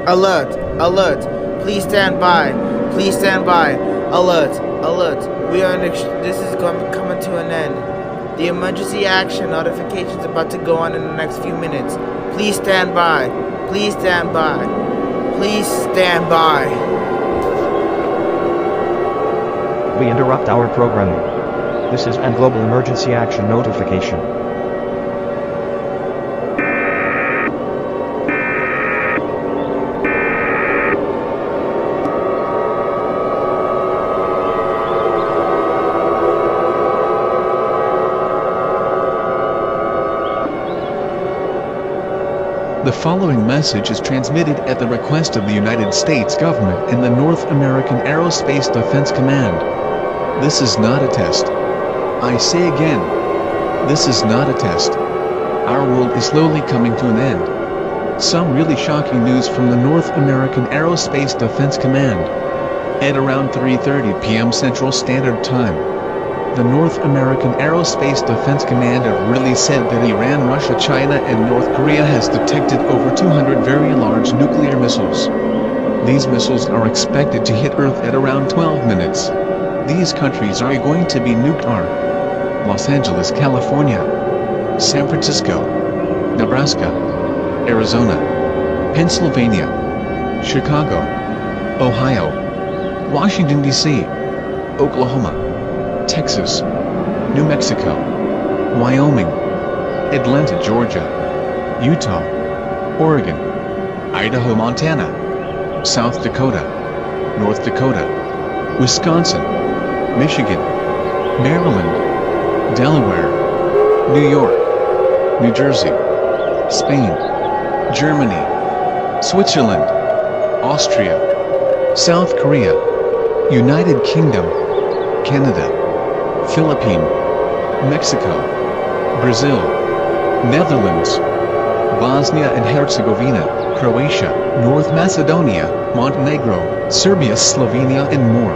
Alert! Alert! Please stand by! Please stand by! Alert! Alert! We are this is coming to an end. The emergency action notification is about to go on in the next few minutes. Please stand by! Please stand by! Please stand by! We interrupt our programming. This is an global emergency action notification. The following message is transmitted at the request of the United States government and the North American Aerospace Defense Command. This is not a test. I say again, this is not a test. Our world is slowly coming to an end. Some really shocking news from the North American Aerospace Defense Command. At around 3:30 p.m. Central Standard Time, the North American Aerospace Defense Command have really said that Iran, Russia, China and North Korea has detected over 200 very large nuclear missiles. These missiles are expected to hit Earth at around 12 minutes. These countries are going to be nuked are Los Angeles, California, San Francisco, Nebraska, Arizona, Pennsylvania, Chicago, Ohio, Washington, D.C., Oklahoma, Texas, New Mexico, Wyoming, Atlanta, Georgia, Utah, Oregon, Idaho, Montana, South Dakota, North Dakota, Wisconsin, Michigan, Maryland, Delaware, New York, New Jersey, Spain, Germany, Switzerland, Austria, South Korea, United Kingdom, Canada, Philippines, Mexico, Brazil, Netherlands, Bosnia and Herzegovina, Croatia, North Macedonia, Montenegro, Serbia, Slovenia and more.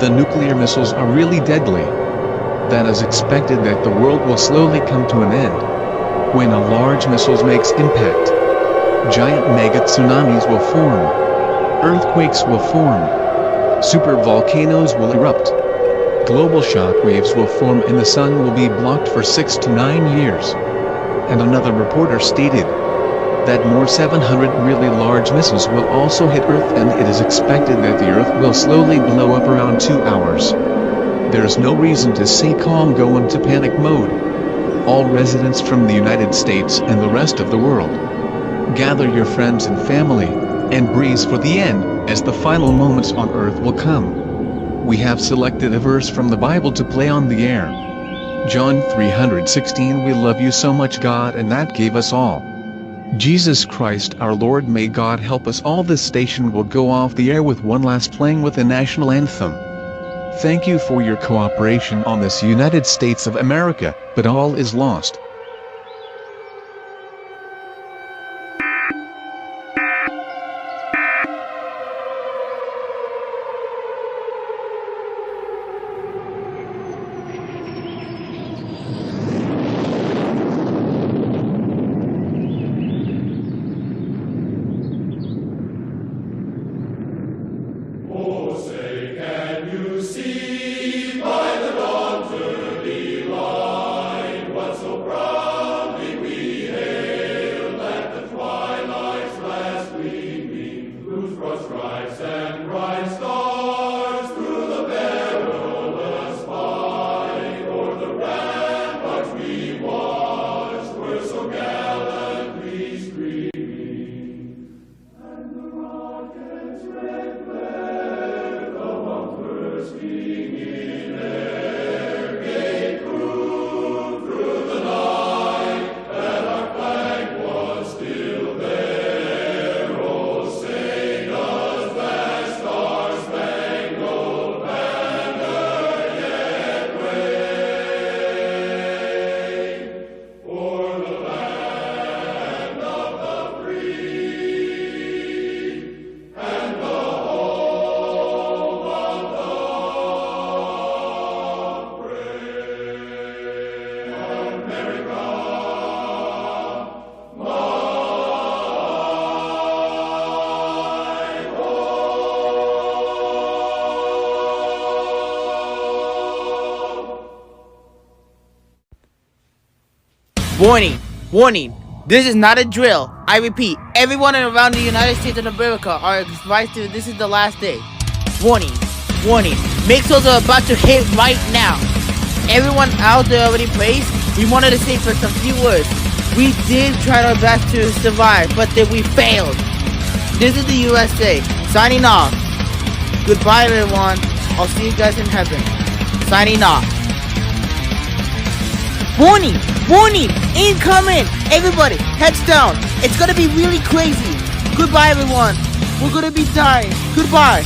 The nuclear missiles are really deadly. That is expected that the world will slowly come to an end. When a large missile makes impact, giant mega tsunamis will form, earthquakes will form, super volcanoes will erupt. Global shock waves will form and the sun will be blocked for 6 to 9 years. And another reporter stated that more 700 really large missiles will also hit Earth and it is expected that the Earth will slowly blow up around 2 hours. There's no reason to stay calm, go into panic mode. All residents from the United States and the rest of the world, gather your friends and family, and brace for the end, as the final moments on Earth will come. We have selected a verse from the Bible to play on the air. John 3:16. We love you so much, God, and that gave us all. Jesus Christ our Lord, may God help us all. This station will go off the air with one last playing with the national anthem. Thank you for your cooperation on this United States of America, but all is lost. See by the dawn's early light what so bright Warning, warning. This is not a drill. I repeat, everyone around the United States of America are advised to this is the last day. Warning, warning. Mixos are about to hit right now. Everyone out there already prays. We wanted to say for some few words. We did try our best to survive, but then we failed. This is the USA. Signing off. Goodbye, everyone. I'll see you guys in heaven. Signing off. Warning! Warning! Incoming! Everybody, heads down. It's gonna be really crazy. Goodbye, everyone. We're gonna be dying. Goodbye.